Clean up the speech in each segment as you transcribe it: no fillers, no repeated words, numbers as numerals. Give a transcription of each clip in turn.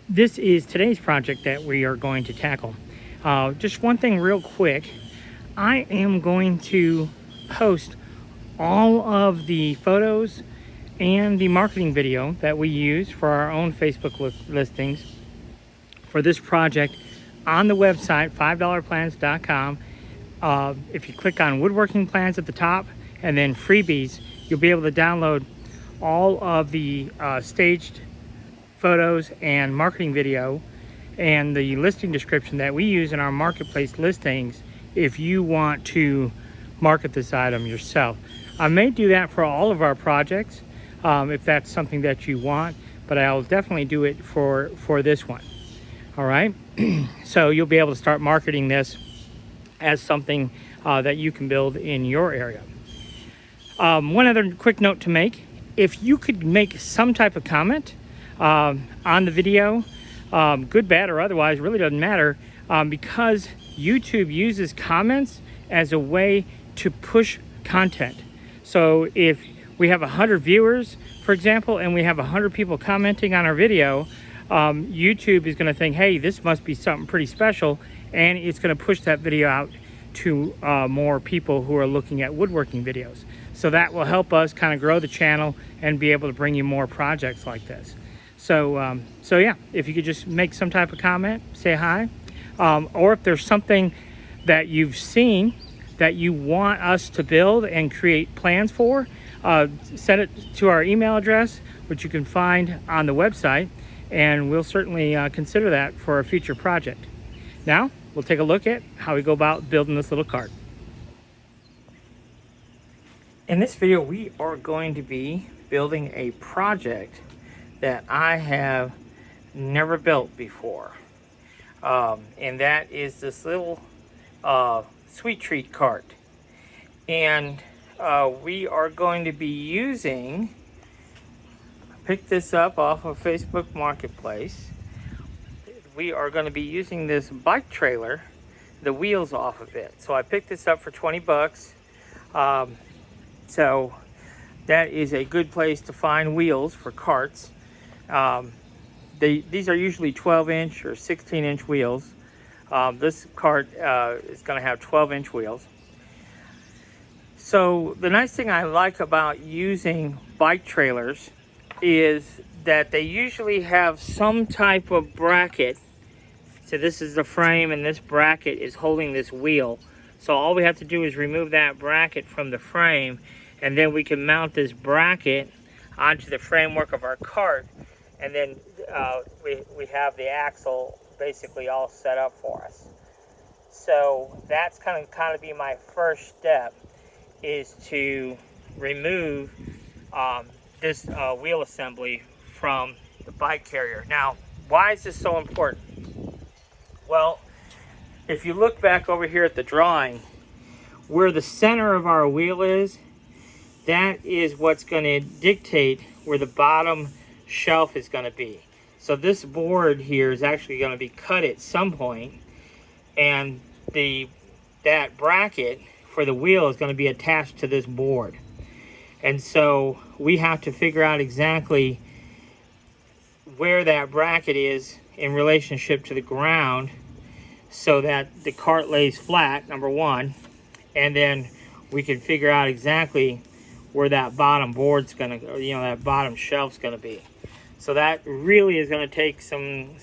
this is today's project that we are going to tackle. Just one thing real quick. I am going to post all of the photos and the marketing video that we use for our own Facebook listings for this project on the website, $5plans.com. If you click on woodworking plans at the top and then freebies, you'll be able to download all of the staged photos and marketing video and the listing description that we use in our marketplace listings if you want to market this item yourself. I may do that for all of our projects if that's something that you want, but I'll definitely do it for this one. All right, so you'll be able to start marketing this as something that you can build in your area. One other quick note to make: if you could make some type of comment on the video, good, bad, or otherwise, really doesn't matter, because YouTube uses comments as a way to push content. So if we have 100 viewers, for example, and we have 100 people commenting on our video, YouTube is going to think, hey, this must be something pretty special, and it's going to push that video out to more people who are looking at woodworking videos. So that will help us kind of grow the channel and be able to bring you more projects like this. So yeah, if you could just make some type of comment, say hi, or if there's something that you've seen that you want us to build and create plans for, send it to our email address, which you can find on the website, and we'll certainly consider that for a future project. Now, we'll take a look at how we go about building this little cart. In this video, we are going to be building a project that I have never built before. And that is this little sweet treat cart. And we are going to be using, pick this up off of Facebook Marketplace. We are going to be using this bike trailer, the wheels off of it. So I picked this up for 20 bucks. So that is a good place to find wheels for carts. These are usually 12-inch or 16-inch wheels. This cart is going to have 12-inch wheels. So the nice thing I like about using bike trailers is that they usually have some type of bracket. So this is the frame, and this bracket is holding this wheel. So all we have to do is remove that bracket from the frame, and then we can mount this bracket onto the framework of our cart, and then we have the axle basically all set up for us. So that's kind of be my first step, is to remove this wheel assembly from the bike carrier. Now, why is this so important? Well, if you look back over here at the drawing, where the center of our wheel is, that is what's going to dictate where the bottom shelf is going to be. So this board here is actually going to be cut at some point, and that bracket for the wheel is going to be attached to this board. And so we have to figure out exactly where that bracket is in relationship to the ground so that the cart lays flat, number one, and then we can figure out exactly where that bottom board's going to, that bottom shelf's going to be. So that really is going to take some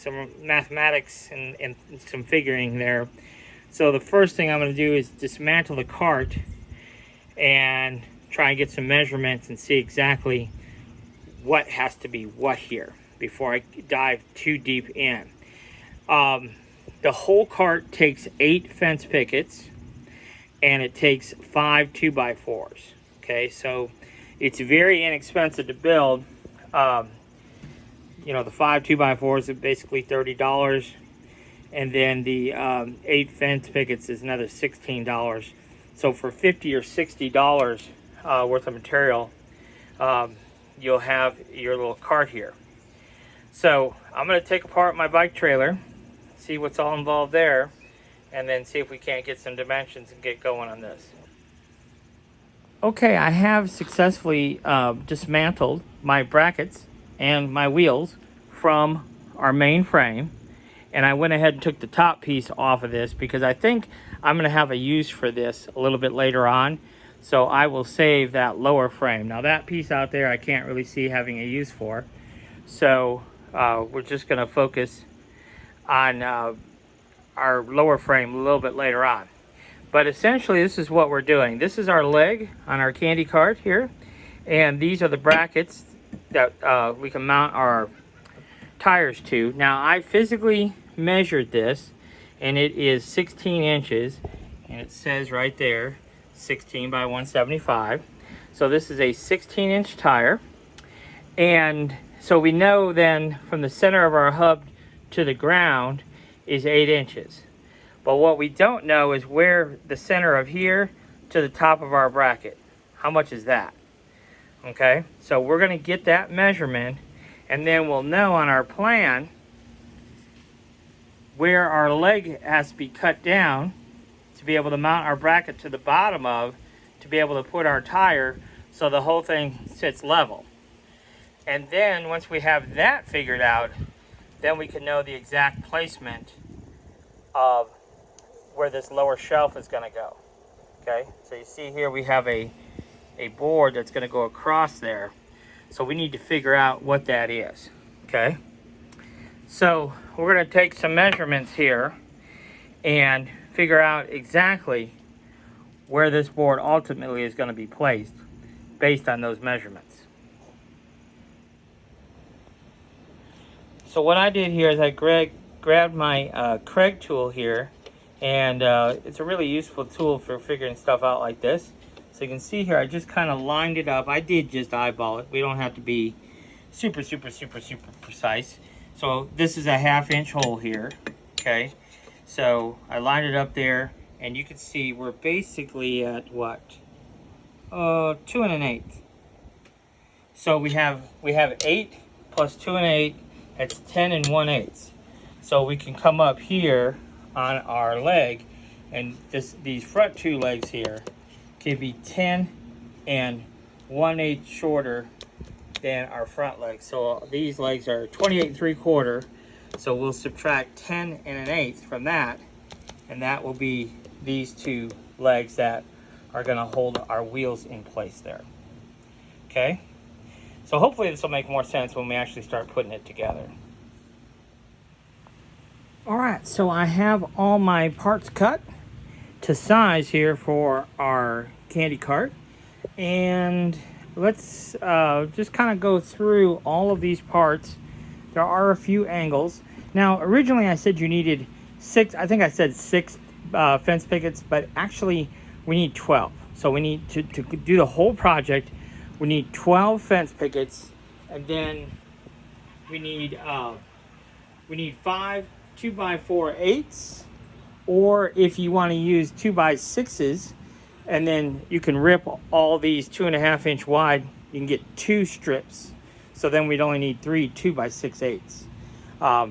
mathematics and some figuring there. So the first thing I'm going to do is dismantle the cart and try and get some measurements and see exactly what has to be what here before I dive too deep in. The whole cart takes 8 fence pickets, and it takes 5 2x4s. Okay, so it's very inexpensive to build. The 5 2x4s are basically $30, and then the 8 fence pickets is another $16. So for $50 or $60 worth of material, you'll have your little cart here. So I'm going to take apart my bike trailer, see what's all involved there, and then see if we can't get some dimensions and get going on this. Okay, I have successfully dismantled my brackets and my wheels from our main frame, and I went ahead and took the top piece off of this because I think I'm going to have a use for this a little bit later on. So I will save that lower frame. Now that piece out there I can't really see having a use for. So we're just going to focus on our lower frame a little bit later on. But essentially this is what we're doing. This is our leg on our candy cart here. And these are the brackets that we can mount our tires to. Now I physically measured this and it is 16 inches. And it says right there 16 by 175. So this is a 16-inch tire. And so we know then from the center of our hub to the ground is 8 inches. But what we don't know is where the center of here to the top of our bracket. How much is that? Okay, so we're going to get that measurement and then we'll know on our plan where our leg has to be cut down to be able to mount our bracket to the bottom of, to be able to put our tire so the whole thing sits level. And then once we have that figured out, then we can know the exact placement of where this lower shelf is going to go. Okay, so you see here we have a board that's going to go across there. So we need to figure out what that is. Okay, so we're going to take some measurements here and figure out exactly where this board ultimately is going to be placed based on those measurements. So what I did here is I grabbed my Craig tool here, and it's a really useful tool for figuring stuff out like this. So you can see here I just kind of lined it up. I did just eyeball it. We don't have to be super precise. So this is a 1/2 inch hole here. Okay, so I lined it up there, and you can see we're basically at what, 2 1/8. So we have 8 plus 2 1/8. That's 10 1/8. So we can come up here on our leg, and these front two legs here can be 10 1/8 shorter than our front legs. So these legs are 28 3/4. So we'll subtract 10 1/8 from that, and that will be these two legs that are going to hold our wheels in place there. Okay, so hopefully this will make more sense when we actually start putting it together. All right, so I have all my parts cut to size here for our candy cart, and let's just kind of go through all of these parts. There are a few angles. Now originally I said you needed 6, I think I said 6 fence pickets, but actually we need 12. So we need to do the whole project, we need 12 fence pickets, and then we need 5 2x4/8, or if you want to use 2x6s, and then you can rip all these 2.5 inch wide, you can get 2 strips. So then we'd only need 3 2x6/8.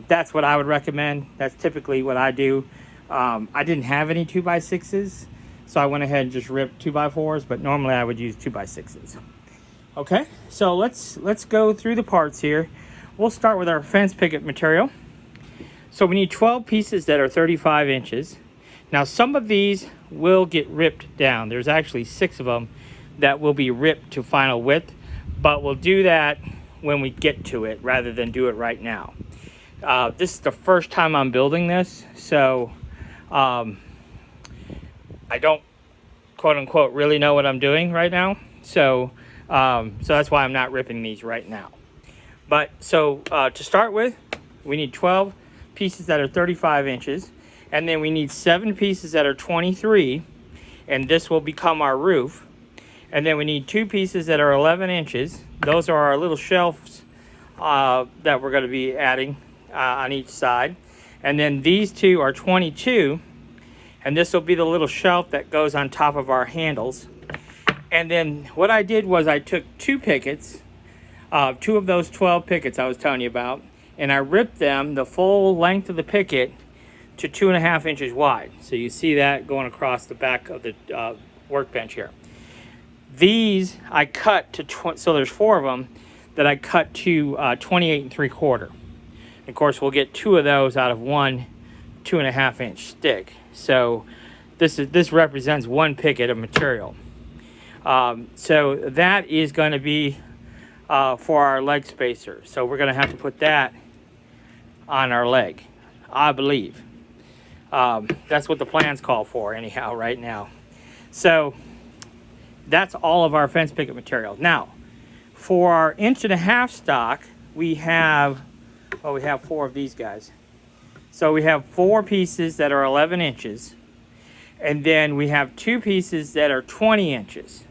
That's what I would recommend. That's typically what I do. I didn't have any 2x6s, so I went ahead and just ripped 2x4s, but normally I would use 2x6s. Okay, so let's go through the parts here. We'll start with our fence picket material. So we need 12 pieces that are 35 inches. Now some of these will get ripped down. There's actually 6 of them that will be ripped to final width, but we'll do that when we get to it rather than do it right now. This is the first time I'm building this, so I don't quote unquote really know what I'm doing right now. So that's why I'm not ripping these right now. But so to start with, we need 12 pieces that are 35 inches, and then we need 7 pieces that are 23, and this will become our roof. And then we need 2 pieces that are 11 inches. Those are our little shelves that we're going to be adding on each side. And then these 2 are 22, and this will be the little shelf that goes on top of our handles. And then what I did was I took 2 pickets, 2 of those 12 pickets I was telling you about, and I ripped them the full length of the picket to 2.5 inches wide. So you see that going across the back of the workbench here. These I cut to, so there's 4 of them that I cut to 28 3/4. Of course, we'll get 2 of those out of one 2.5 inch stick. So this represents 1 picket of material. So that is going to be for our leg spacer. So we're going to have to put that on our leg, I believe. That's what the plans call for anyhow right now. So that's all of our fence picket material. Now, for our 1.5 inch stock, we have 4 of these guys. So we have 4 pieces that are 11 inches. And then we have 2 pieces that are 20 inches.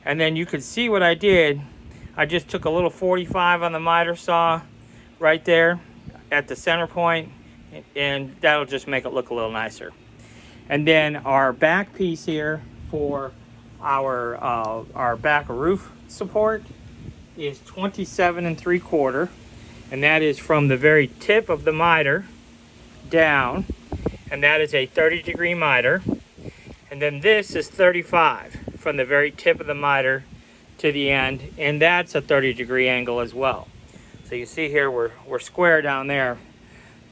And then you can see what I did. I just took a little 45 on the miter saw right there at the center point, and that'll just make it look a little nicer. And then our back piece here for our back roof support is 27 3/4, and that is from the very tip of the miter down, and that is a 30-degree miter. And then this is 35 from the very tip of the miter to the end, and that's a 30-degree angle as well. So you see here we're square down there,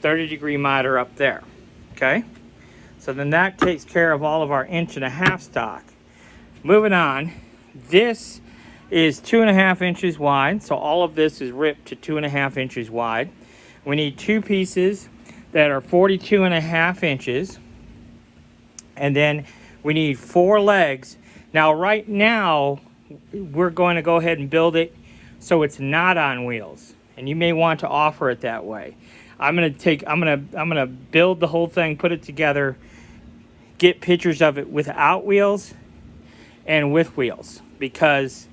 30-degree miter up there. Okay, so then that takes care of all of our 1.5 inch stock. Moving on, this is 2.5 inches wide, so all of this is ripped to 2.5 inches wide. We need 2 pieces that are 42.5 inches, and then we need 4 legs. Now right now we're going to go ahead and build it so it's not on wheels, and you may want to offer it that way. I'm gonna build the whole thing, put it together, get pictures of it without wheels and with wheels, because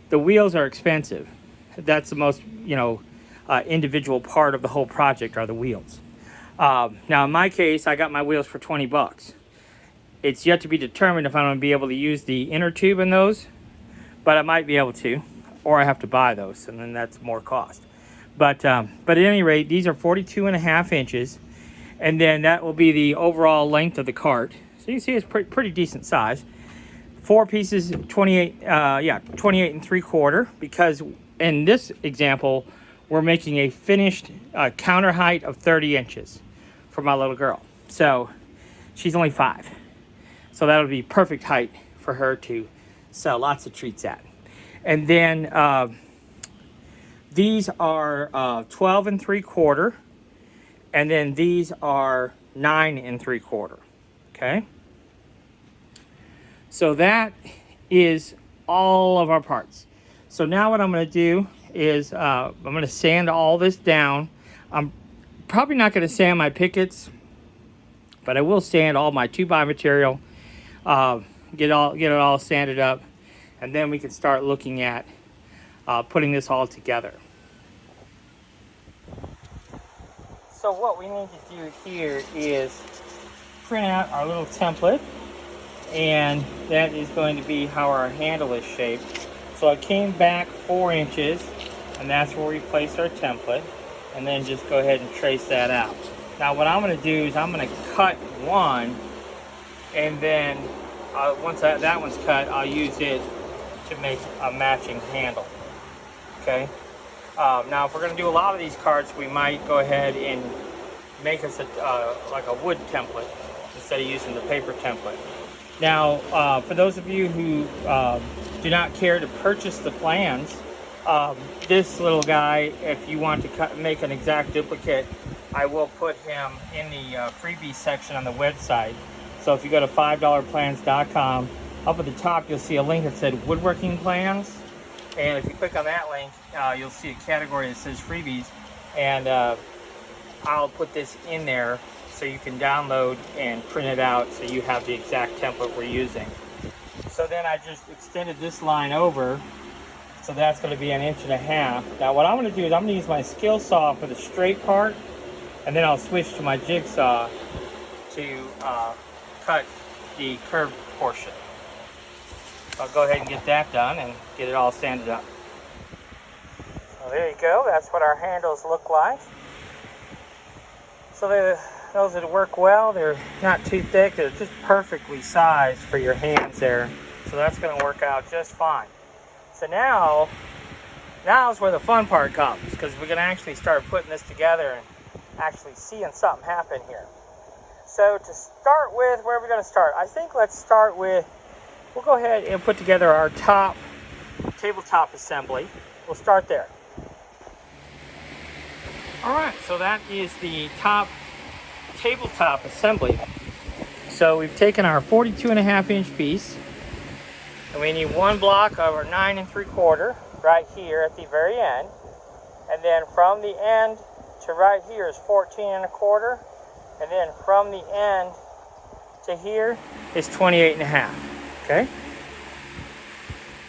the wheels are expensive. That's the most individual part of the whole project are the wheels. Now in my case, I got my wheels for 20 bucks. It's yet to be determined if I'm going to be able to use the inner tube in those, but I might be able to, or I have to buy those, and then that's more cost. But at any rate, these are 42.5 inches, and then that will be the overall length of the cart. So you can see it's pretty decent size. 4 pieces, 28 3/4, because in this example, we're making a finished counter height of 30 inches for my little girl. So she's only 5. So that'll be perfect height for her to sell lots of treats at. And then these are 12 3/4, and then these are 9 3/4. Okay. So that is all of our parts. So now what I'm going to do is I'm going to sand all this down. I'm probably not going to sand my pickets, but I will sand all my 2x material. Get it all sanded up, and then we can start looking at putting this all together. So what we need to do here is print out our little template, and that is going to be how our handle is shaped. So I came back 4 inches, and that's where we place our template, and then just go ahead and trace that out. Now what I'm going to do is I'm going to cut one, and then once that one's cut, I'll use it to make a matching handle. Okay. Now if we're going to do a lot of these carts, we might go ahead and make us like a wood template instead of using the paper template. Now for those of you who do not care to purchase the plans, this little guy, if you want to make an exact duplicate, I will put him in the freebie section on the website. So if you go to $5plans.com, up at the top you'll see a link that said woodworking plans, and if you click on that link, you'll see a category that says freebies, and I'll put this in there so you can download and print it out so you have the exact template we're using. So then I just extended this line over, so that's going to be 1.5 inches. Now what I'm going to do is I'm going to use my skill saw for the straight part, and then I'll switch to my jigsaw to cut the curved portion. So I'll go ahead and get that done and get it all sanded up. So there you go, that's what our handles look like. So those that work well, they're not too thick, they're just perfectly sized for your hands there. So that's going to work out just fine. So now is where the fun part comes, because we're going to actually start putting this together and actually seeing something happen here. So to start with, where are we going to start? I think let's start with, we'll go ahead and put together our top tabletop assembly. We'll start there. All right, so that is the top tabletop assembly. So we've taken our 42.5-inch piece, and we need one block of our 9 3/4 right here at the very end. And then from the end to right here is 14 1/4. And then from the end to here is 28.5. Okay?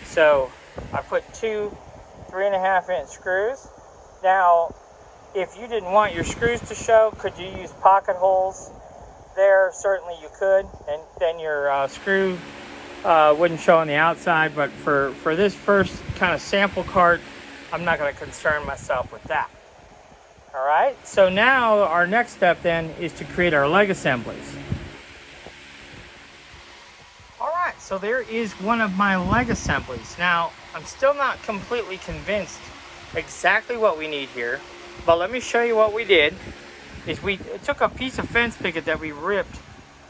So I put two 3.5-inch screws. Now, if you didn't want your screws to show, could you use pocket holes there? Certainly you could, and then your screw wouldn't show on the outside. But for this first kind of sample cart, I'm not going to concern myself with that. All right, so now our next step then is to create our leg assemblies. All right, so there is one of my leg assemblies. Now, I'm still not completely convinced exactly what we need here, but let me show you what we did. Is we took a piece of fence picket that we ripped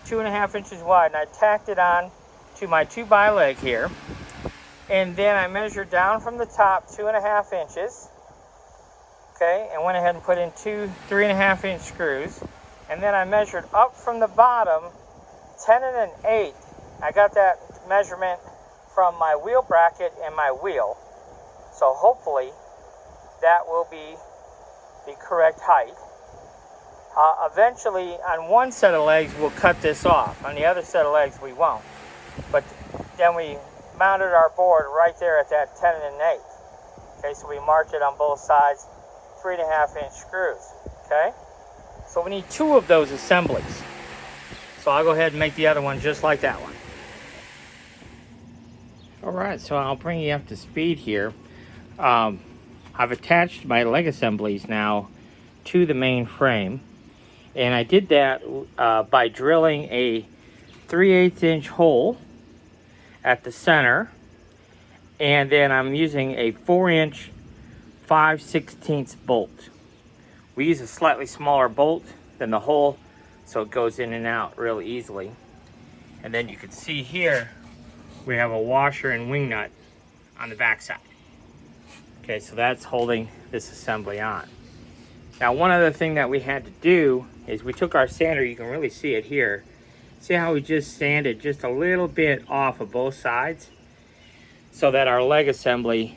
2.5 inches wide, and I tacked it on to my 2x leg here. And then I measured down from the top 2.5 inches. Okay, and went ahead and put in two 3.5-inch screws. And then I measured up from the bottom 10 1/8. I got that measurement from my wheel bracket and my wheel. So hopefully that will be the correct height. Eventually on one set of legs we'll cut this off. On the other set of legs we won't. But then we mounted our board right there at that 10 1/8. Okay, so we marked it on both sides. 3.5-inch screws. Okay, so we need two of those assemblies. So I'll go ahead and make the other one just like that one. All right, so I'll bring you up to speed here. I've attached my leg assemblies now to the main frame, and I did that by drilling a 3/8-inch hole at the center, and then I'm using a 4-inch 5/16 bolt. We use a slightly smaller bolt than the hole, so it goes in and out real easily. And then you can see here we have a washer and wing nut on the back side. Okay, so that's holding this assembly on. Now, one other thing that we had to do is we took our sander, you can really see it here. See how we just sanded just a little bit off of both sides so that our leg assembly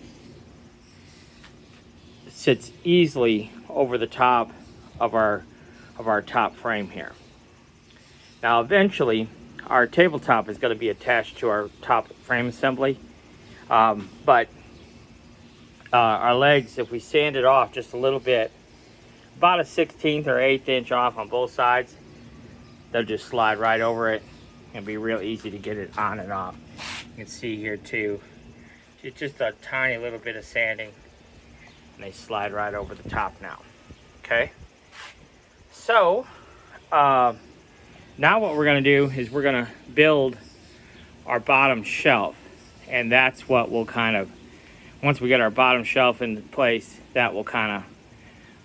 sits easily over the top of our top frame here. Now eventually our tabletop is going to be attached to our top frame assembly, but our legs, if we sand it off just a little bit, about a 1/16 or 1/8 inch off on both sides, they'll just slide right over it and be real easy to get it on and off. You can see here too, it's just a tiny little bit of sanding and they slide right over the top now. Okay, so now what we're going to do is we're going to build our bottom shelf, and that's what will kind of, once we get our bottom shelf into place, that will kind of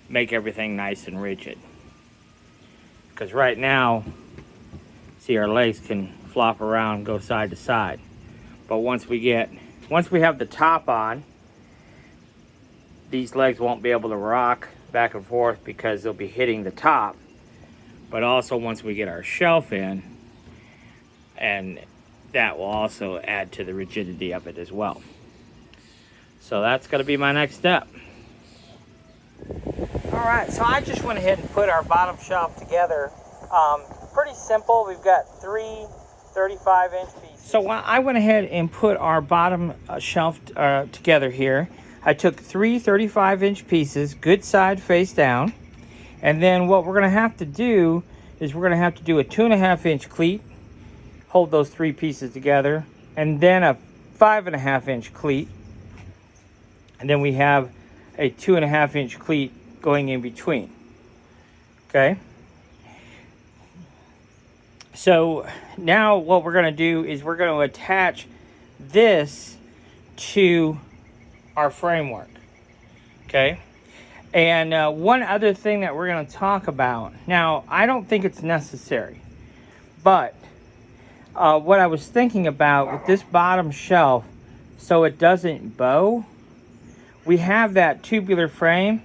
make everything nice and rigid. Because right now, see, our legs can flop around, go side to side, but once we have the top on, these legs won't be able to rock back and forth because they'll be hitting the top. But also once we get our shelf in, and that will also add to the rigidity of it as well. So that's going to be my next step. All right, so I just went ahead and put our bottom shelf together. Pretty simple. We've got three 35-inch pieces. So I went ahead and put our bottom shelf together here. I took three 35-inch pieces, good side face down. And then what we're going to have to do is we're going to have to do a 2.5-inch cleat, hold those three pieces together, and then a 5.5-inch cleat. And then we have a 2.5-inch cleat going in between. Okay. So now what we're going to do is we're going to attach this to our framework. Okay. And one other thing that we're going to talk about. Now, I don't think it's necessary, but what I was thinking about with this bottom shelf, so it doesn't bow, we have that tubular frame.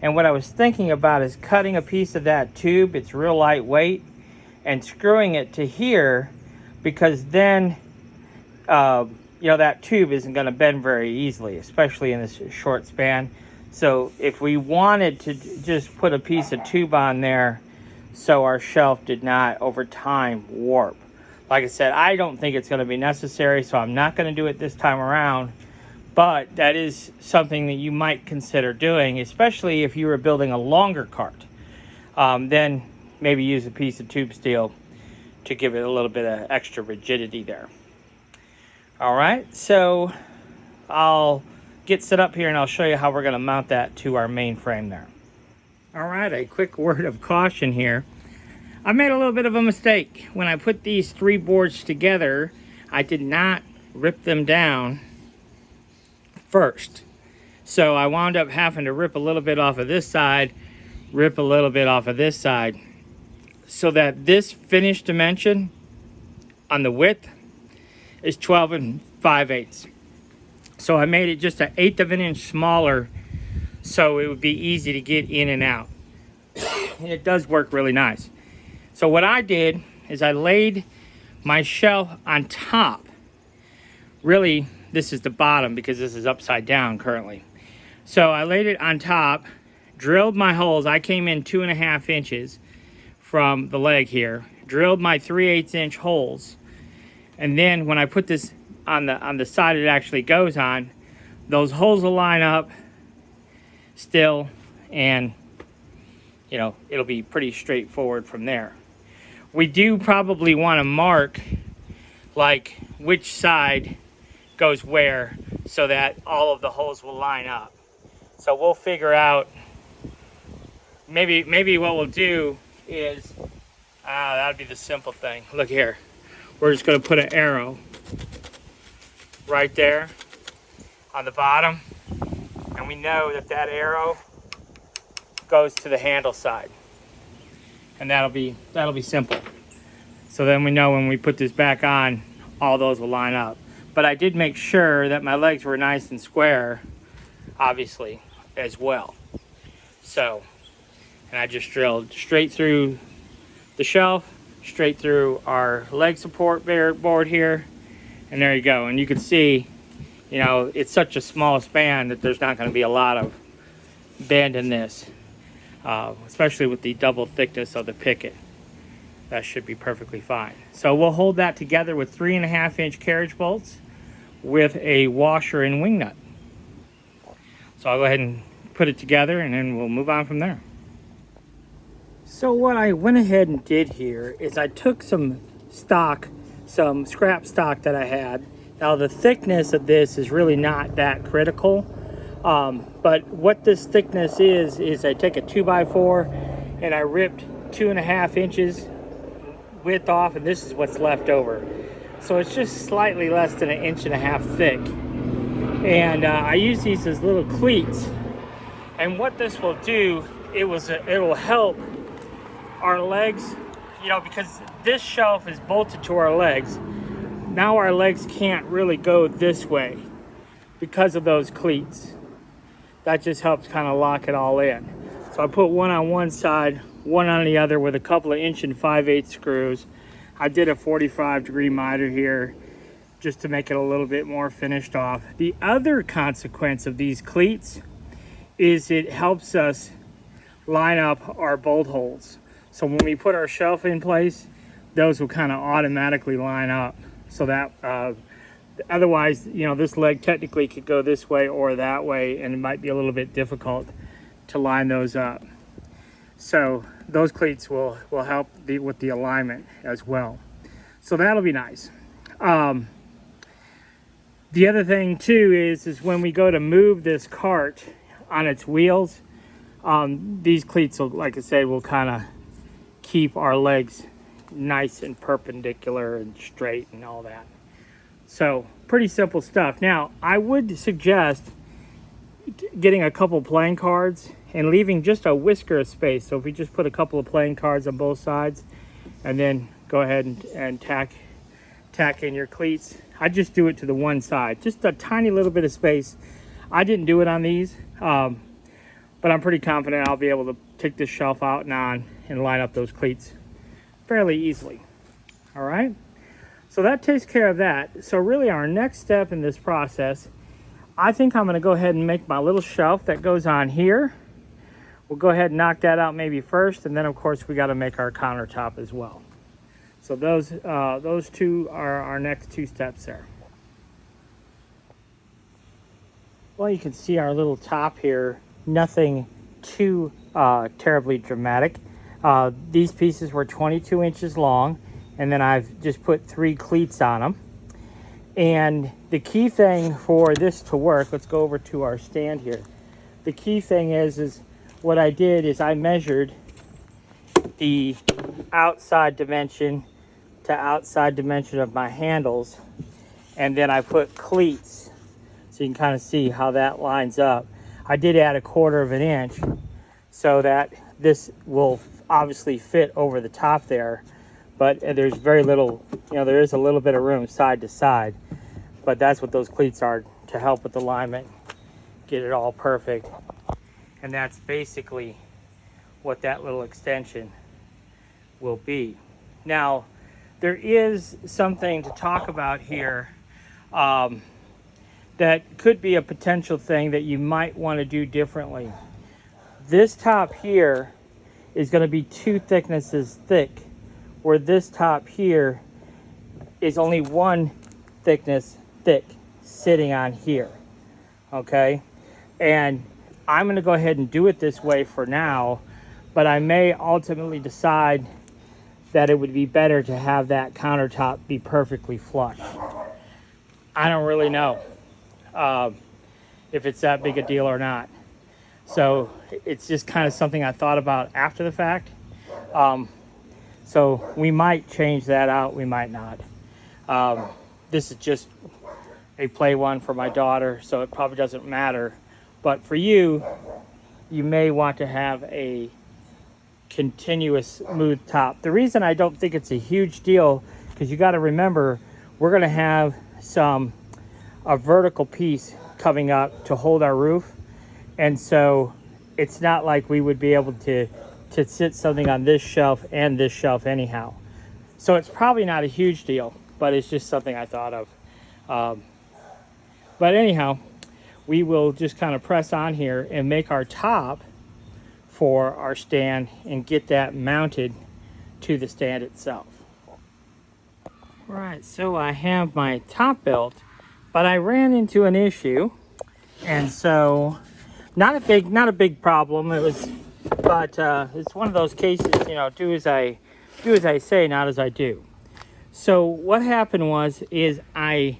And what I was thinking about is cutting a piece of that tube, it's real lightweight, and screwing it to here, because then, you know, that tube isn't going to bend very easily, especially in this short span. So if we wanted to just put a piece of tube on there so our shelf did not over time warp. Like I said, I don't think it's going to be necessary, so I'm not going to do it this time around. But that is something that you might consider doing, especially if you were building a longer cart. Then maybe use a piece of tube steel to give it a little bit of extra rigidity there. All right, so I'll get set up here and I'll show you how we're going to mount that to our main frame there. All right, a quick word of caution here. I made a little bit of a mistake. When I put these 3 boards together, I did not rip them down first. So I wound up having to rip a little bit off of this side, rip a little bit off of this side, so that this finished dimension on the width is 12 5/8. So I made it just 1/8 of an inch smaller so it would be easy to get in and out. And it does work really nice. So what I did is I laid my shelf on top. Really, this is the bottom because this is upside down currently. So I laid it on top, drilled my holes. I came in 2.5 inches from the leg here, drilled my 3/8 inch holes. And then when I put this on the side it actually goes on, those holes will line up still, and you know, it'll be pretty straightforward from there. We do probably want to mark like which side goes where so that all of the holes will line up. So we'll figure out, maybe what we'll do is, that'd be the simple thing. Look here, we're just going to put an arrow right there on the bottom, and we know that that arrow goes to the handle side, and that'll be simple. So then we know when we put this back on, all those will line up. But I did make sure that my legs were nice and square, obviously, as well. So, and I just drilled straight through the shelf, straight through our leg support board here, and there you go. And you can see, you know, it's such a small span that there's not going to be a lot of bend in this, especially with the double thickness of the Picket. That should be perfectly fine. So we'll hold that together with 3.5 inch carriage bolts with a washer and wing nut. So I'll go ahead and put it together and then we'll move on from there. So what I went ahead and did here is I took some stock, some scrap stock that I had. Now the thickness of this is really not that critical, but what this thickness is I take a 2x4 and I ripped 2.5 inches width off, and this is what's left over. So it's just slightly less than 1.5 inches thick. And I use these as little cleats. And what this will do, it will help our legs, you know, because this shelf is bolted to our legs. Now our legs can't really go this way because of those cleats. That just helps kind of lock it all in. So I put one on one side, one on the other with a couple of 1 5/8 screws. I did a 45-degree miter here just to make it a little bit more finished off. The other consequence of these cleats is it helps us line up our bolt holes. So when we put our shelf in place, those will kind of automatically line up. So that otherwise, you know, this leg technically could go this way or that way, and it might be a little bit difficult to line those up. So those cleats will help with the alignment as well. So that'll be nice. The other thing too is when we go to move this cart on its wheels, these cleats will, like I said, will kind of keep our legs nice and perpendicular and straight and all that. So pretty simple stuff. Now I would suggest getting a couple playing cards and leaving just a whisker of space. So if we just put a couple of playing cards on both sides and then go ahead and tack in your cleats. I just do it to the one side, just a tiny little bit of space. I didn't do it on these, but I'm pretty confident I'll be able to take this shelf out and on and line up those cleats fairly easily. All right, so that takes care of that. So really our next step in this process, I think I'm going to go ahead and make my little shelf that goes on here. We'll go ahead and knock that out maybe first, and then of course we got to make our countertop as well. So those two are our next two steps there. Well, you can see our little top here, nothing too terribly dramatic. These pieces were 22 inches long, and then I've just put 3 cleats on them. And the key thing for this to work, let's go over to our stand here. The key thing is what I did is I measured the outside dimension to outside dimension of my handles, and then I put cleats so you can kind of see how that lines up. I did add 1/4 of an inch so that this will obviously fit over the top there, but there's very little, there is a little bit of room side to side, but that's what those cleats are, to help with alignment, get it all perfect. And that's basically what that little extension will be. Now, there is something to talk about here that could be a potential thing that you might want to do differently. This top here is going to be 2 thicknesses thick, where this top here is only 1 thickness thick sitting on here. Okay, and I'm going to go ahead and do it this way for now, but I may ultimately decide that it would be better to have that countertop be perfectly flush. I don't really know if it's that big a deal or not. So it's just kind of something I thought about after the fact. So we might change that out, we might not. This is just a play one for my daughter, so it probably doesn't matter. But for you, you may want to have a continuous smooth top. The reason I don't think it's a huge deal, because you got to remember, we're going to have a vertical piece coming up to hold our roof, and so it's not like we would be able to sit something on this shelf and this shelf anyhow. So it's probably not a huge deal, but it's just something I thought of. But anyhow, we will just kind of press on here and make our top for our stand and get that mounted to the stand itself. Right, so I have my top built, but I ran into an issue, and so not a big problem. It was, but it's one of those cases, do as I say, not as I do. So what happened is I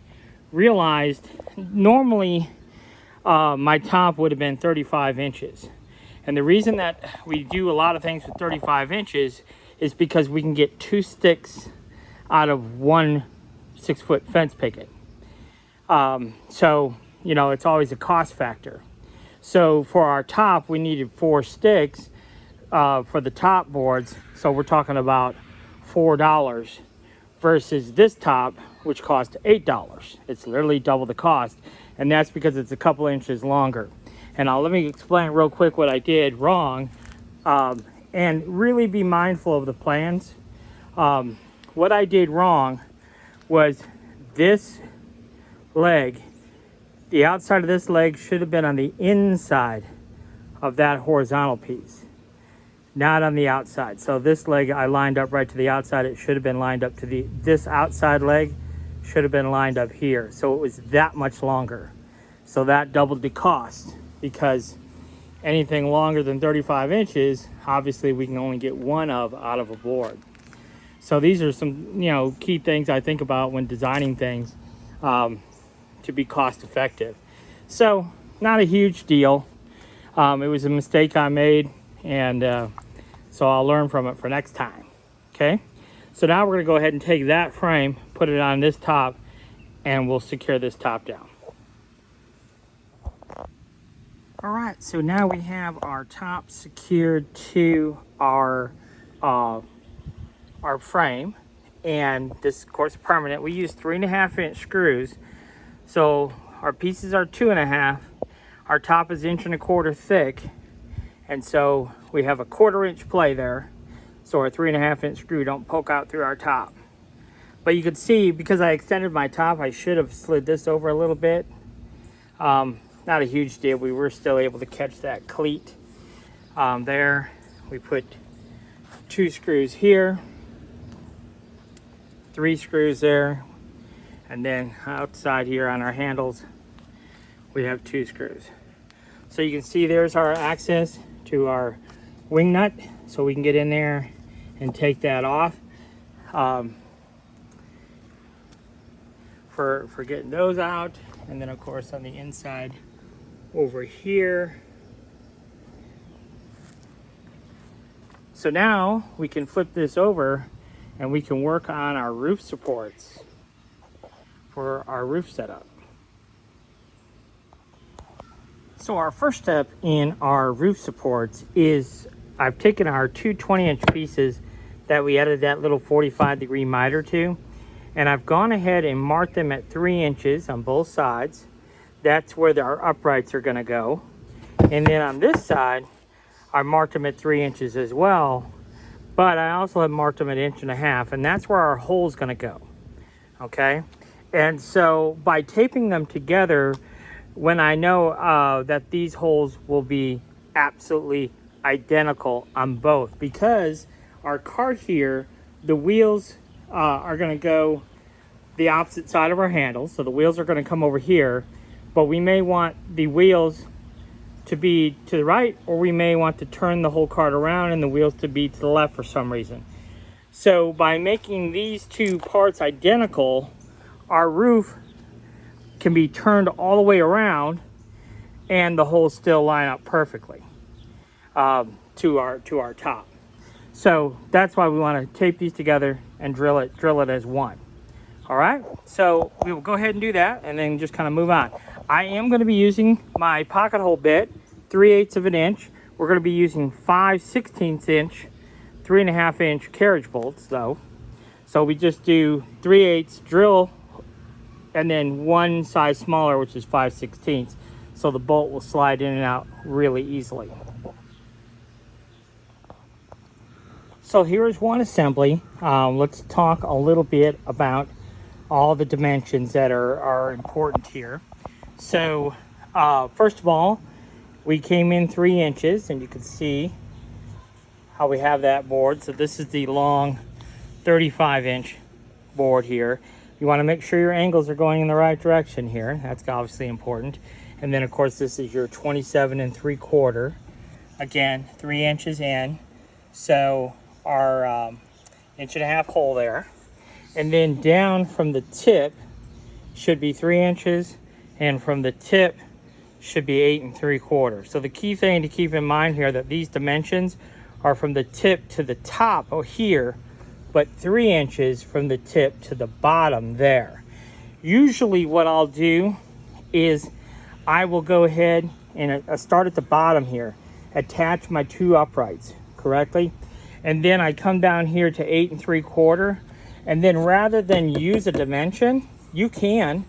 realized normally my top would have been 35 inches. And the reason that we do a lot of things with 35 inches is because we can get 2 sticks out of 1 6-foot fence picket. So, it's always a cost factor. So for our top, we needed 4 sticks for the top boards. So we're talking about $4 versus this top, which cost $8. It's literally double the cost. And that's because it's a couple inches longer. And let me explain real quick what I did wrong, and really be mindful of the plans. What I did wrong was this leg, the outside of this leg should have been on the inside of that horizontal piece, not on the outside. So this leg I lined up right to the outside. It should have been lined up to this outside leg should have been lined up here. So it was that much longer. So that doubled the cost, because anything longer than 35 inches, obviously we can only get one out of a board. So these are some, key things I think about when designing things to be cost effective. So not a huge deal. It was a mistake I made, and so I'll learn from it for next time. Okay. So now we're gonna go ahead and take that frame, put it on this top, and we'll secure this top down. All right, so now we have our top secured to our frame, and this of course permanent. We use 3.5-inch screws, so our pieces are 2.5. Our top is 1.25 thick, and so we have a 1/4-inch play there, so our 3.5-inch screw don't poke out through our top. But you can see, because I extended my top, I should have slid this over a little bit. Not a huge deal. We were still able to catch that cleat there. We put 2 screws here, 3 screws there, and then outside here on our handles we have 2 screws. So you can see there's our access to our wing nut, so we can get in there and take that off. For getting those out, and then of course on the inside over here. So now we can flip this over and we can work on our roof supports for our roof setup. So our first step in our roof supports is I've taken our 2 20-inch pieces that we added that little 45-degree miter to, and I've gone ahead and marked them at 3 inches on both sides. That's where our uprights are going to go. And then on this side, I marked them at 3 inches as well, but I also have marked them at 1.5 inches, and that's where our hole is going to go. Okay, and so by taping them together, when I know that these holes will be absolutely identical on both, because our cart here, the wheels are going to go the opposite side of our handles, so the wheels are going to come over here, but we may want the wheels to be to the right, or we may want to turn the whole cart around and the wheels to be to the left for some reason. So by making these 2 parts identical, our roof can be turned all the way around and the holes still line up perfectly to our top. So that's why we want to tape these together and drill it as one. All right, so we will go ahead and do that and then just kind of move on. I am going to be using my pocket hole bit, 3/8 of an inch. We're going to be using 5/16 inch, 3.5 inch carriage bolts though. So we just do 3/8 drill and then one size smaller, which is 5/16. So the bolt will slide in and out really easily. So here's one assembly. Let's talk a little bit about all the dimensions that are important here. So first of all, we came in 3 inches, and you can see how we have that board. So this is the long 35-inch board here. You want to make sure your angles are going in the right direction here. That's obviously important. And then of course this is your 27 3/4. Again, 3 inches in. So our 1.5 inch hole there. And then down from the tip should be 3 inches, and from the tip should be 8 3/4. So the key thing to keep in mind here, that these dimensions are from the tip to the top here, but 3 inches from the tip to the bottom there. Usually what I'll do is I will go ahead and start at the bottom here, attach my 2 uprights correctly, and then I come down here to 8 3/4. And then rather than use a dimension, you can,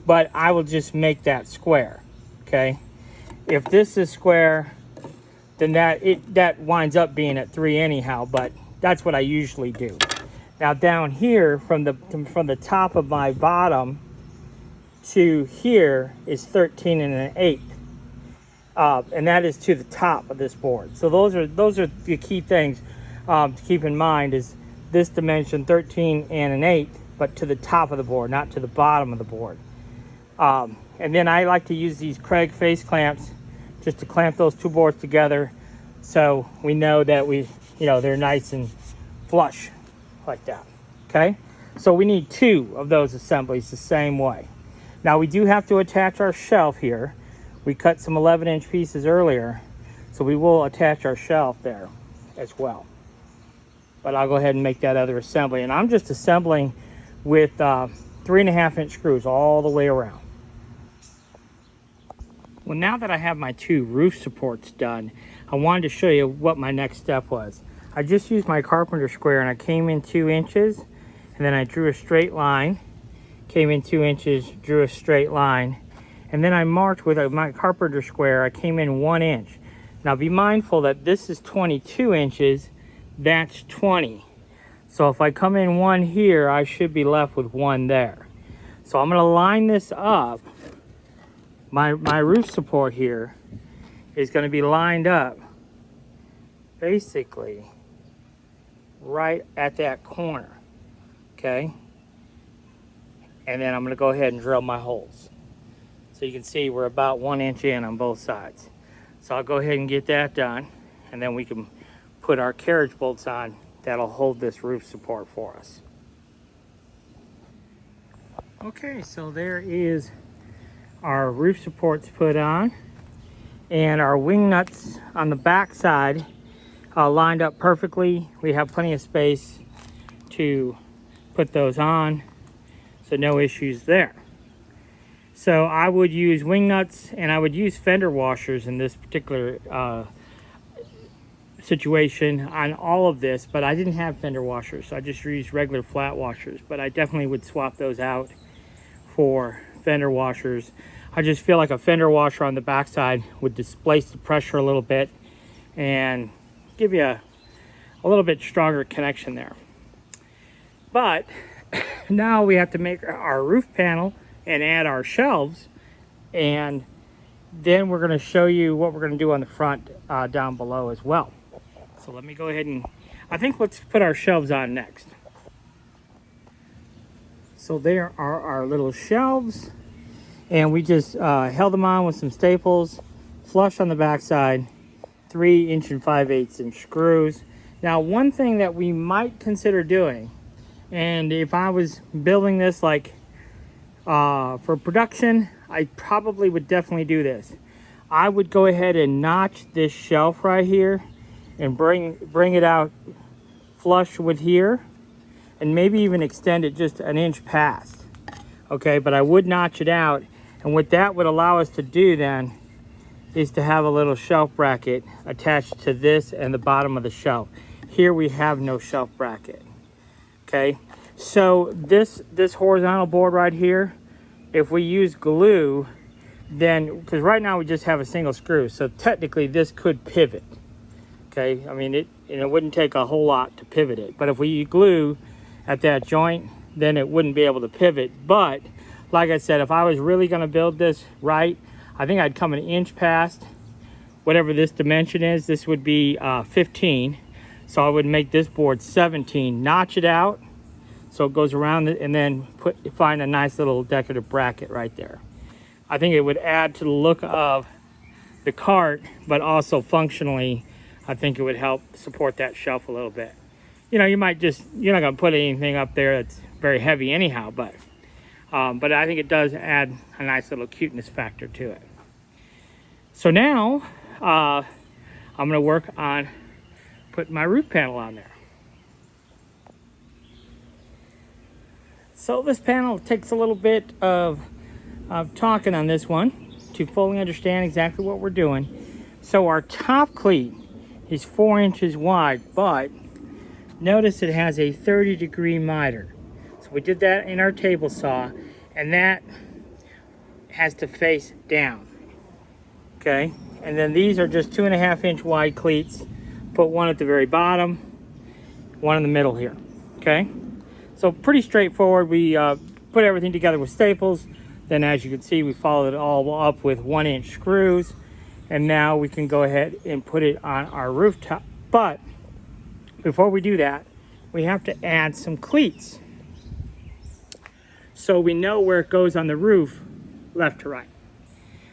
but I will just make that square, okay? If this is square, then that winds up being at 3 anyhow, but that's what I usually do. Now down here, from the top of my bottom to here is 13 1/8. And that is to the top of this board. So those are the key things to keep in mind, is this dimension 13 1/8, but to the top of the board, not to the bottom of the board. And then I like to use these Craig face clamps just to clamp those 2 boards together, so we know that they're nice and flush like that. Okay, so we need 2 of those assemblies the same way. Now we do have to attach our shelf here. We cut some 11-inch pieces earlier, so we will attach our shelf there as well. But I'll go ahead and make that other assembly. And I'm just assembling with 3.5 inch screws all the way around. Well, now that I have my 2 roof supports done, I wanted to show you what my next step was. I just used my carpenter square and I came in 2 inches and then I drew a straight line, came in 2 inches, drew a straight line, and then I marked with my carpenter square, I came in 1 inch. Now be mindful that this is 22 inches, that's 20. So if I come in 1 here, I should be left with 1 there. So I'm gonna line this up. My roof support here is gonna be lined up basically right at that corner, okay? And then I'm gonna go ahead and drill my holes. So you can see we're about 1 inch in on both sides. So I'll go ahead and get that done, and then we can put our carriage bolts on that'll hold this roof support for us. Okay, so there is our roof supports put on, and our wing nuts on the back side lined up perfectly. We have plenty of space to put those on, so no issues there. So I would use wing nuts and I would use fender washers in this particular situation on all of this, but I didn't have fender washers, so I just used regular flat washers, but I definitely would swap those out for fender washers. I just feel like a fender washer on the backside would displace the pressure a little bit and give you a little bit stronger connection there. But now we have to make our roof panel and add our shelves, and then we're going to show you what we're going to do on the front down below as well. So let me go ahead and I think let's put our shelves on next. So there are our little shelves, and we just held them on with some staples, flush on the backside, 3 inch and 5/8 inch screws. Now one thing that we might consider doing, and if I was building this like for production, I probably would definitely do this. I would go ahead and notch this shelf right here and bring it out flush with here, and maybe even extend it just an inch past. Okay, but I would notch it out, and what that would allow us to do then is to have a little shelf bracket attached to this and the bottom of the shelf. Here we have no shelf bracket. Okay, so this horizontal board right here, if we use glue, then, because right now we just have a single screw, so technically this could pivot. Okay, I mean, it wouldn't take a whole lot to pivot it, but if we glue at that joint, then it wouldn't be able to pivot. But like I said, if I was really going to build this right, I think I'd come an inch past whatever this dimension is. This would be 15, so I would make this board 17, notch it out so it goes around it, and then find a nice little decorative bracket right there. I think it would add to the look of the cart, but also functionally I think it would help support that shelf a little bit. You know, you're not going to put anything up there that's very heavy anyhow, but I think it does add a nice little cuteness factor to it. So now I'm going to work on putting my roof panel on there. So this panel takes a little bit of talking on this one to fully understand exactly what we're doing. So our top cleat is 4 inches wide, but notice it has a 30-degree miter. So we did that in our table saw, and that has to face down. Okay, and then these are just 2.5 inch wide cleats. Put one at the very bottom, one in the middle here. Okay, so pretty straightforward. We put everything together with staples. Then, as you can see, we followed it all up with 1 inch screws, and now we can go ahead and put it on our rooftop. But before we do that, we have to add some cleats so we know where it goes on the roof, left to right.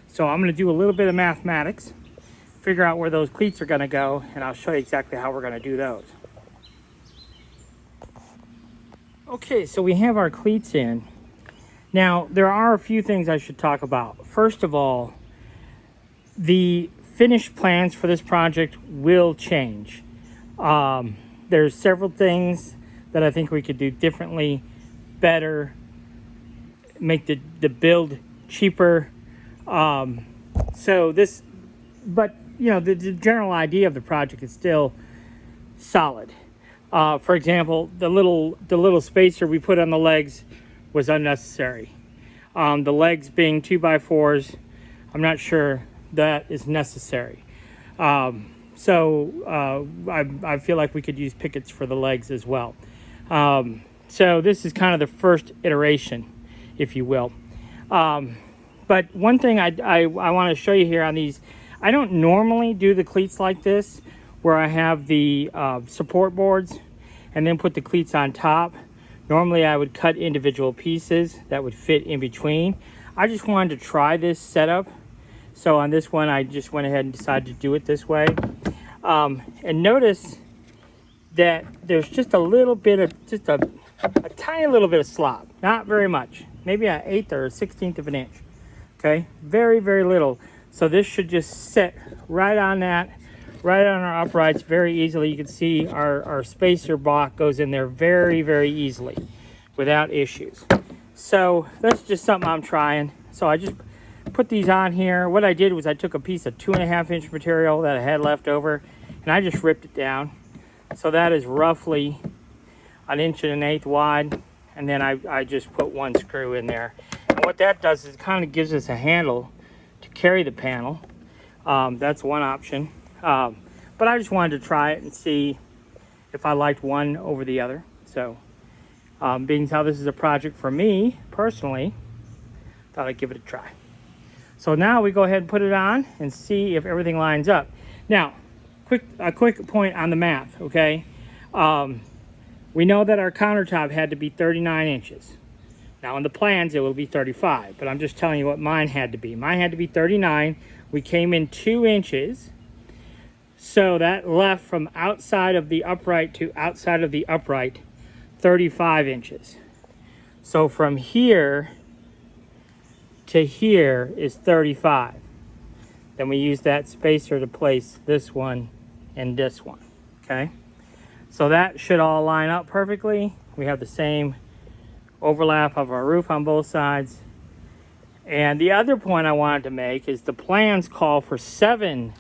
So I'm going to do a little bit of mathematics, figure out where those cleats are going to go, and I'll show you exactly how we're going to do those. Okay, so we have our cleats in. Now, there are a few things I should talk about. First of all, the finished plans for this project will change. There's several things that I think we could do differently, better, make the build cheaper. So this, but you know, the general idea of the project is still solid. For example, the little spacer we put on the legs was unnecessary. The legs being 2x4s, I'm not sure that is necessary. I feel like we could use pickets for the legs as well. So this is kind of the first iteration, if you will. But one thing I want to show you here on these, I don't normally do the cleats like this, where I have the support boards and then put the cleats on top. Normally I would cut individual pieces that would fit in between. I just wanted to try this setup. So on this one, I just went ahead and decided to do it this way. And notice that there's just a little bit of, just a tiny little bit of slop, not very much, maybe an 1/8 or a 1/16 of an inch. Okay, very, very little. So this should just sit right on that, right on our uprights very easily. You can see our spacer block goes in there very, very easily without issues. So that's just something I'm trying. So I just put these on here. What I did was I took a piece of 2.5 inch material that I had left over and I just ripped it down. So that is roughly 1 1/8 inch wide. And then I just put one screw in there. And what that does is it kind of gives us a handle to carry the panel. That's one option. But I just wanted to try it and see if I liked one over the other. So being how this is a project for me personally, thought I'd give it a try. So now we go ahead and put it on and see if everything lines up. Now, a quick point on the math, okay? We know that our countertop had to be 39 inches. Now in the plans, it will be 35, but I'm just telling you what mine had to be. Mine had to be 39. We came in 2 inches. So that left from outside of the upright to outside of the upright, 35 inches. So from here to here is 35. Then we use that spacer to place this one and this one, okay? So that should all line up perfectly. We have the same overlap of our roof on both sides. And the other point I wanted to make is the plans call for 7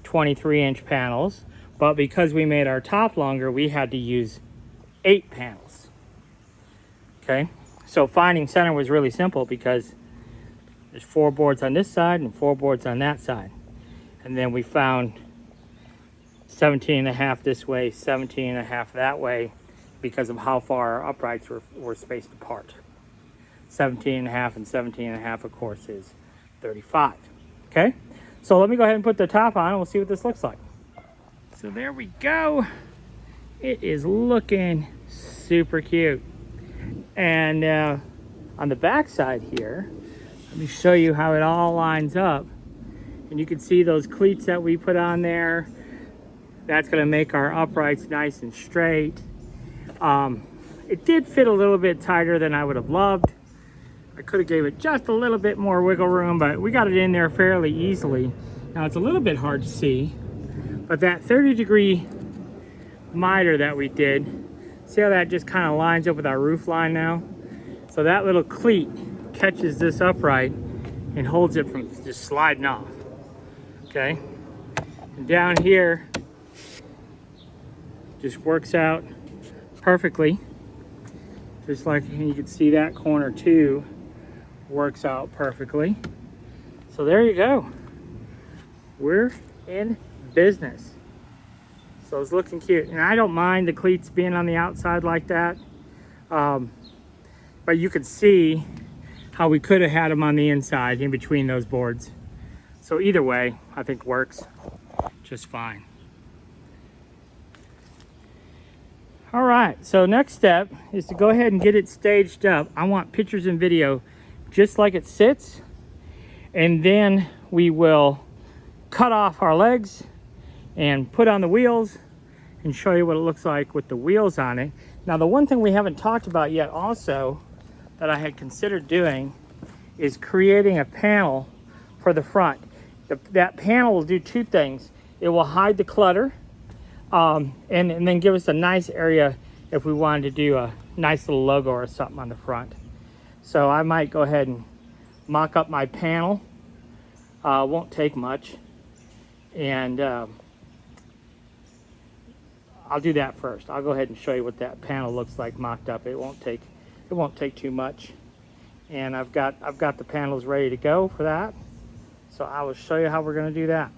23-inch panels, but because we made our top longer, we had to use 8 panels. Okay, so finding center was really simple because there's 4 boards on this side and 4 boards on that side. And then we found 17.5 this way, 17.5 that way, because of how far our uprights were spaced apart. 17.5 and 17.5, of course, is 35. Okay, so let me go ahead and put the top on and we'll see what this looks like. So there we go. It is looking super cute. And on the back side here, let me show you how it all lines up. And you can see those cleats that we put on there. That's going to make our uprights nice and straight. It did fit a little bit tighter than I would have loved. I could have gave it just a little bit more wiggle room, but we got it in there fairly easily. Now it's a little bit hard to see, but that 30-degree miter that we did, see how that just kind of lines up with our roof line now? So that little cleat catches this upright and holds it from just sliding off, okay? And down here, just works out perfectly. Just like you can see that corner too, works out perfectly. So there you go. We're in business. So it's looking cute. And I don't mind the cleats being on the outside like that. But you could see how we could have had them on the inside in between those boards. So either way, I think works just fine. All right, so next step is to go ahead and get it staged up. I want pictures and video just like it sits. And then we will cut off our legs and put on the wheels and show you what it looks like with the wheels on it. Now, the one thing we haven't talked about yet also that I had considered doing is creating a panel for the front. That panel will do 2 things. It will hide the clutter and then give us a nice area if we wanted to do a nice little logo or something on the front. So I might go ahead and mock up my panel Won't take much. And I'll do that first. I'll go ahead and show you what that panel looks like mocked up. It won't take too much. And I've got the panels ready to go for that. So I will show you how we're going to do that.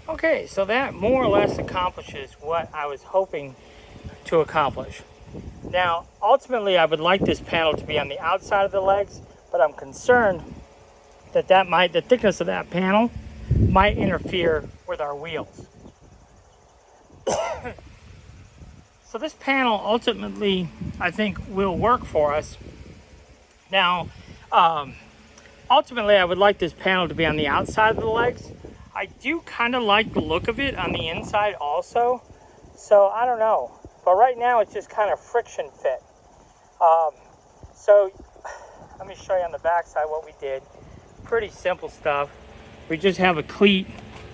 Okay, so that more or less accomplishes what I was hoping to accomplish. Now, ultimately, I would like this panel to be on the outside of the legs, but I'm concerned that the thickness of that panel might interfere with our wheels. So this panel ultimately, I think, will work for us. Now, ultimately, I would like this panel to be on the outside of the legs. I do kind of like the look of it on the inside also. So I don't know. But right now it's just kind of friction fit. So let me show you on the back side what we did. Pretty simple stuff. We just have a cleat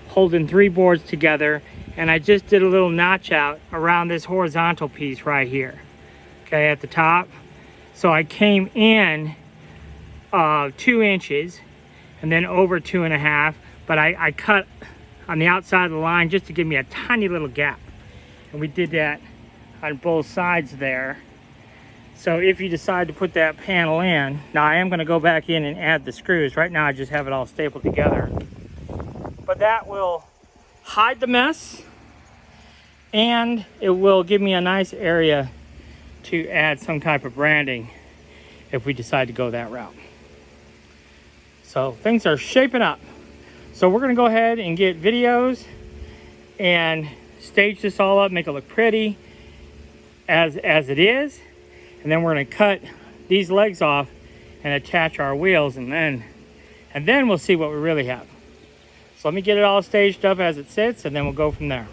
holding 3 boards together, and I just did a little notch out around this horizontal piece right here, okay, at the top. So I came in 2 inches and then over 2.5, but I cut on the outside of the line just to give me a tiny little gap, and we did that on both sides there. So if you decide to put that panel in, now I am going to go back in and add the screws. Right now I just have it all stapled together. But that will hide the mess, and it will give me a nice area to add some type of branding if we decide to go that route. So things are shaping up. So we're going to go ahead and get videos and stage this all up, make it look pretty as it is. And then we're going to cut these legs off and attach our wheels, and then we'll see what we really have. So let me get it all staged up as it sits, and then we'll go from there.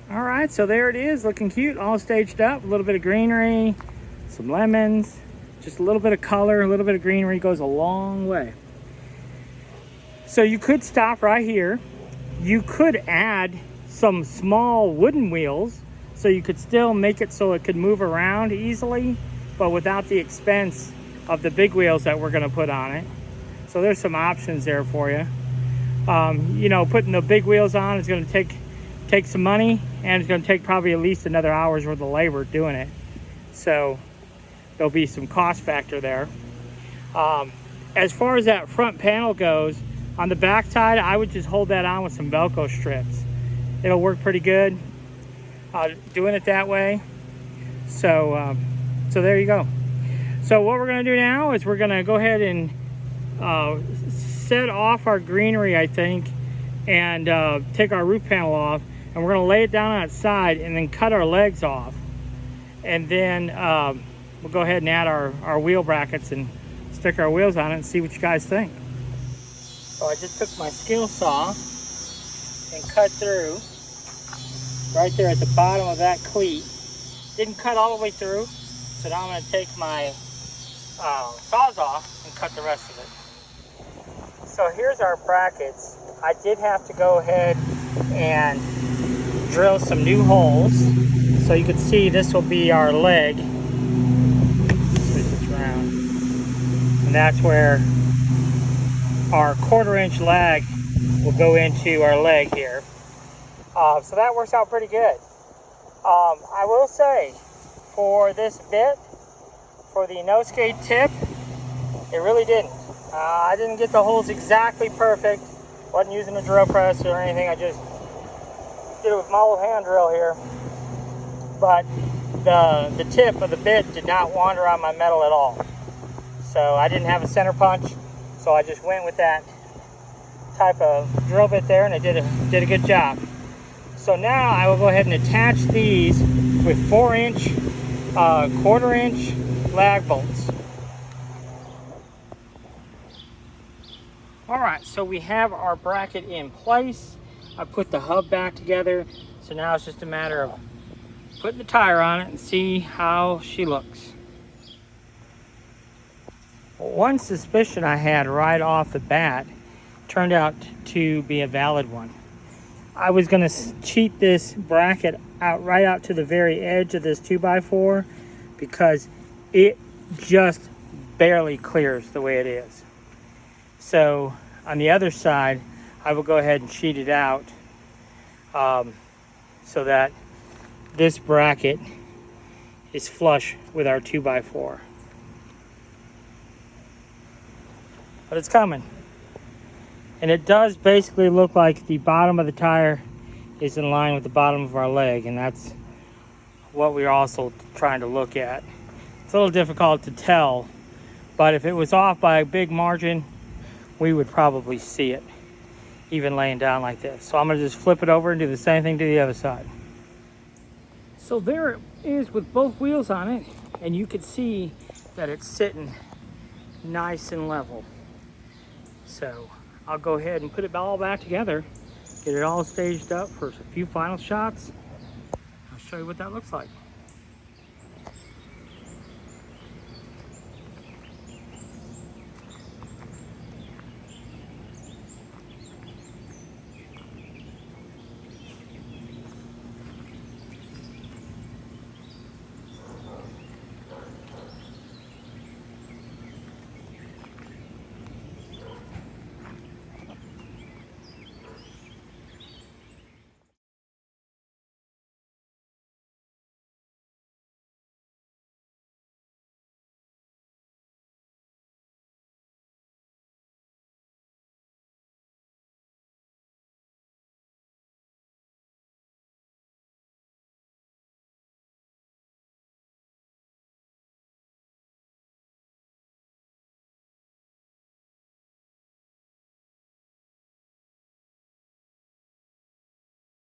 All right, so there it is, looking cute, all staged up. A little bit of greenery, some lemons, just a little bit of color, a little bit of greenery goes a long way. So you could stop right here. You could add some small wooden wheels, so you could still make it so it could move around easily, but without the expense of the big wheels that we're gonna put on it. So there's some options there for you. You know, putting the big wheels on is gonna take some money, and it's gonna take probably at least another hour's worth of labor doing it. So there'll be some cost factor there. As far as that front panel goes, on the back side, I would just hold that on with some Velcro strips. It'll work pretty good. Doing it that way. So there you go. So what we're going to do now is we're going to go ahead and set off our greenery, I think, and take our roof panel off, and we're going to lay it down on its side and then cut our legs off, and then we'll go ahead and add our wheel brackets and stick our wheels on it and see what you guys think. So I just took my skill saw and cut through right there at the bottom of that cleat. Didn't cut all the way through, so now I'm going to take my Sawzall and cut the rest of it. So here's our brackets. I did have to go ahead and drill some new holes. So you can see this will be our leg. Switch this around. And that's where our 1/4 inch lag will go into our leg here. So that works out pretty good. I will say, for this bit, for the no skate tip, it really didn't. I didn't get the holes exactly perfect. Wasn't using a drill press or anything. I just did it with my old hand drill here. But the tip of the bit did not wander on my metal at all. So I didn't have a center punch, so I just went with that type of drill bit there, and it did a good job. So now I will go ahead and attach these with 4-inch, 1/4 inch lag bolts. All right, so we have our bracket in place. I put the hub back together. So now it's just a matter of putting the tire on it and see how she looks. One suspicion I had right off the bat turned out to be a valid one. I was going to cheat this bracket right out to the very edge of this 2x4 because it just barely clears the way it is. So on the other side, I will go ahead and sheet it out so that this bracket is flush with our 2x4. But it's coming. And it does basically look like the bottom of the tire is in line with the bottom of our leg, and that's what we're also trying to look at. It's a little difficult to tell, but if it was off by a big margin, we would probably see it, even laying down like this. So I'm gonna just flip it over and do the same thing to the other side. So there it is with both wheels on it, and you can see that it's sitting nice and level. So I'll go ahead and put it all back together, get it all staged up for a few final shots. I'll show you what that looks like.